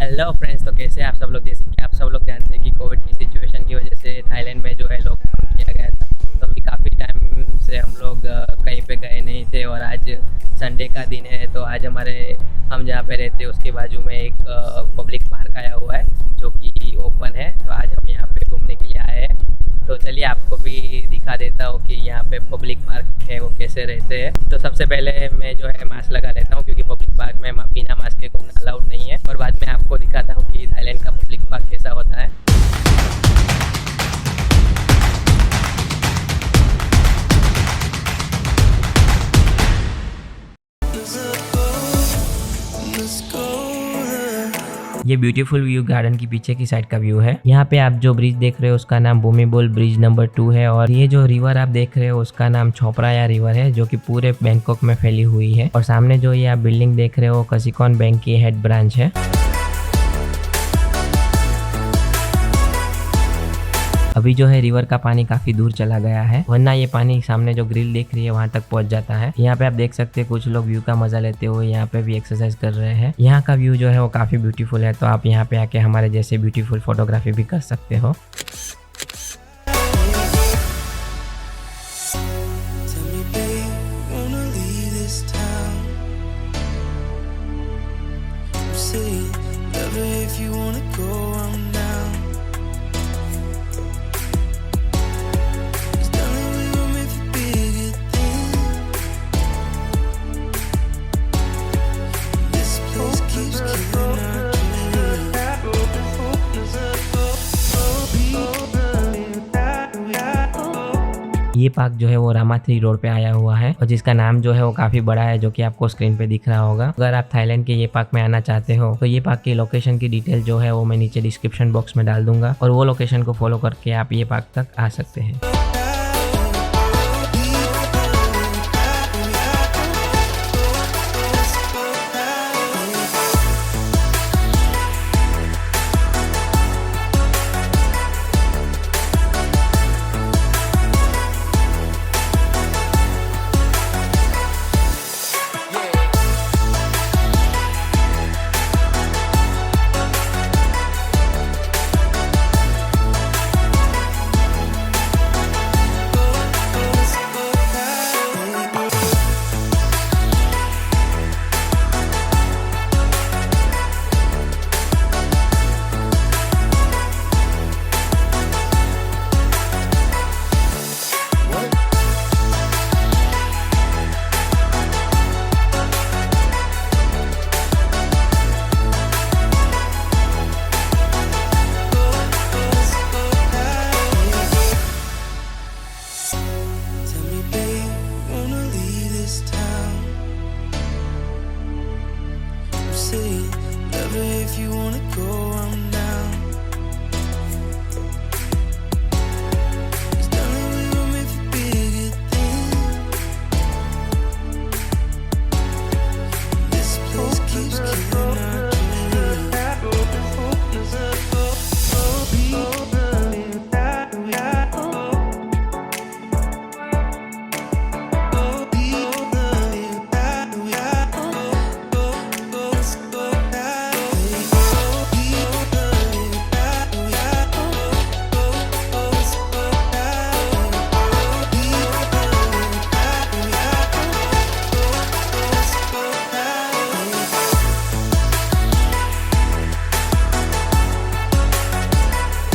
Hello friends, तो कैसे आप सब लोग। जैसे कि आप सब लोग जानते हैं कि कोविड की सिचुएशन की वजह से थाईलैंड में जो है लॉकडाउन किया गया था। तो अभी काफ़ी टाइम से हम लोग कहीं पे गए नहीं थे और आज संडे का दिन है। तो आज हम जहाँ पे रहते हैं उसके बाजू में एक पब्लिक पार्क आया हुआ है जो कि ओपन है। तो आज हम यहाँ पे घूमने के लिए आए हैं। तो चलिए आपको भी दिखा देता हूँ कि यहाँ पे पब्लिक पार्क है वो कैसे रहते हैं। तो सबसे पहले मैं जो है मास्क लगा लेता हूँ क्योंकि पब्लिक पार्क में बिना मास्क के घूमना अलाउड नहीं है। और बाद में आपको दिखाता हूँ कि थाईलैंड का पब्लिक पार्क कैसा होता है। ये ब्यूटीफुल व्यू गार्डन की पीछे की साइड का व्यू है। यहाँ पे आप जो ब्रिज देख रहे हो उसका नाम बूमीबोल ब्रिज नंबर 2 है। और ये जो रिवर आप देख रहे हो उसका नाम छोपराया रिवर है जो कि पूरे बैंकॉक में फैली हुई है। और सामने जो ये आप बिल्डिंग देख रहे हो कसिकॉन बैंक की हेड ब्रांच है। अभी जो है रिवर का पानी काफी दूर चला गया है, वरना ये पानी सामने जो ग्रिल देख रही है वहां तक पहुंच जाता है। यहाँ पे आप देख सकते हैं कुछ लोग व्यू का मजा लेते हुए यहाँ पे भी एक्सरसाइज कर रहे हैं। यहाँ का व्यू जो है वो काफी ब्यूटीफुल है। तो आप यहाँ पे आके हमारे जैसे ब्यूटीफुल फोटोग्राफी भी कर सकते हो। ये पार्क जो है वो रामा 3 रोड पे आया हुआ है और जिसका नाम जो है वो काफी बड़ा है जो कि आपको स्क्रीन पे दिख रहा होगा। अगर आप थाईलैंड के ये पार्क में आना चाहते हो तो ये पार्क की लोकेशन की डिटेल जो है वो मैं नीचे डिस्क्रिप्शन बॉक्स में डाल दूंगा और वो लोकेशन को फॉलो करके आप ये पार्क तक आ सकते हैं।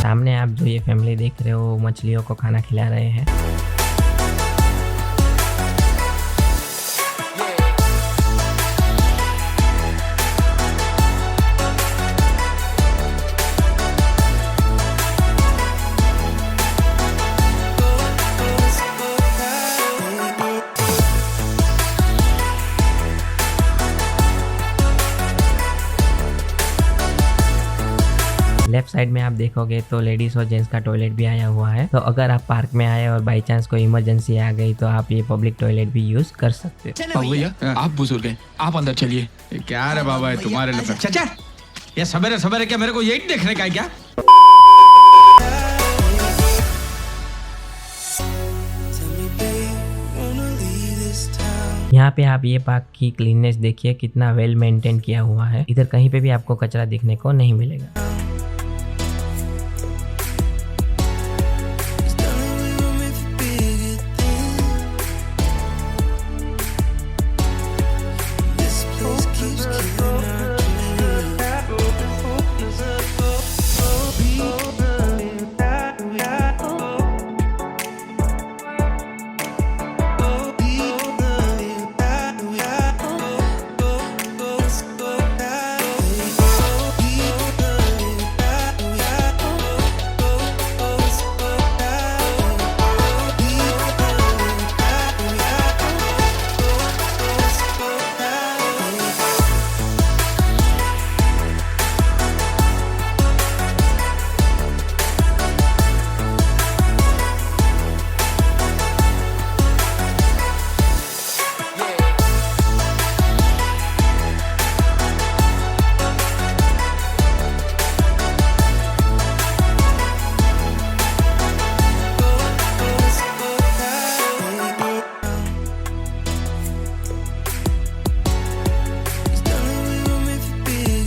सामने आप जो ये फैमिली देख रहे हो मछलियों को खाना खिला रहे हैं। लेफ्ट साइड में आप देखोगे तो लेडीज और जेंट्स का टॉयलेट भी आया हुआ है। तो अगर आप पार्क में आए और बाई चांस कोई इमरजेंसी आ गई तो आप ये पब्लिक टॉयलेट भी यूज कर सकते हो। भैया आप बुजुर्ग हैं, आप अंदर चलिए। क्या रे बाबा है तुम्हारे लिए। चाचा ये सवेरे सवेरे क्या मेरे को यही देखने का है क्या? Tell me, babe, wanna leave this town? यहाँ पे आप ये पार्क की क्लीननेस देखिए, कितना वेल मेंटेन किया हुआ है। इधर कहीं पे भी आपको कचरा दिखने को नहीं मिलेगा।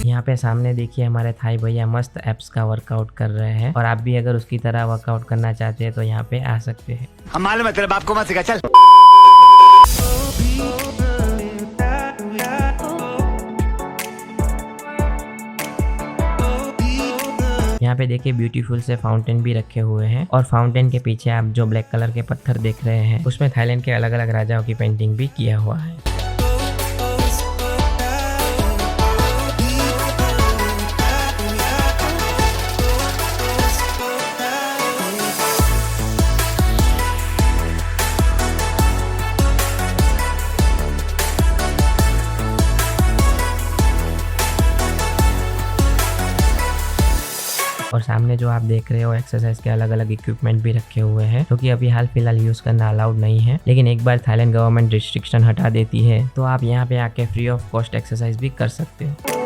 यहाँ पे सामने देखिए हमारे थाई भैया मस्त एप्स का वर्कआउट कर रहे हैं, और आप भी अगर उसकी तरह वर्कआउट करना चाहते हैं तो यहाँ पे आ सकते हैं। हम मालूम है तेरे बाप को मत सिखा, चल। यहाँ पे देखिए ब्यूटीफुल से फाउंटेन भी रखे हुए हैं, और फाउंटेन के पीछे आप जो ब्लैक कलर के पत्थर देख रहे हैं उसमें थाईलैंड के अलग अलग राजाओं की पेंटिंग भी किया हुआ है। और सामने जो आप देख रहे हो एक्सरसाइज के अलग अलग इक्विपमेंट भी रखे हुए हैं, जो कि अभी हाल फिलहाल यूज करना अलाउड नहीं है, लेकिन एक बार थाईलैंड गवर्नमेंट रिस्ट्रिक्शन हटा देती है तो आप यहाँ पे आके फ्री ऑफ कॉस्ट एक्सरसाइज भी कर सकते हो।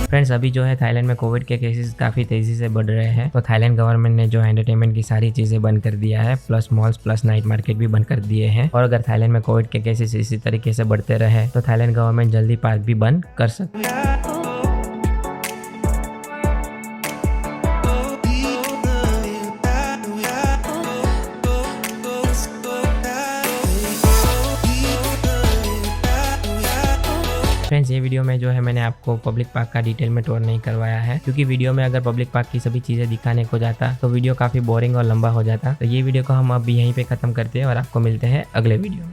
फ्रेंड्स, अभी जो है थाईलैंड में कोविड के केसेस काफ़ी तेज़ी से बढ़ रहे हैं, तो थाईलैंड गवर्नमेंट ने जो एंटरटेनमेंट की सारी चीज़ें बंद कर दिया है, plus malls plus night market भी बंद कर दिए हैं। और अगर थाईलैंड में कोविड के केसेस इसी तरीके से बढ़ते रहे तो थाईलैंड गवर्नमेंट जल्दी पार्क भी बंद कर सकती है। फ्रेंड्स, ये वीडियो में जो है मैंने आपको पब्लिक पार्क का डिटेल में टूर नहीं करवाया है, क्योंकि वीडियो में अगर पब्लिक पार्क की सभी चीज़ें दिखाने को जाता तो वीडियो काफ़ी बोरिंग और लंबा हो जाता। तो ये वीडियो को हम अब यहीं पे ख़त्म करते हैं और आपको मिलते हैं अगले वीडियो में।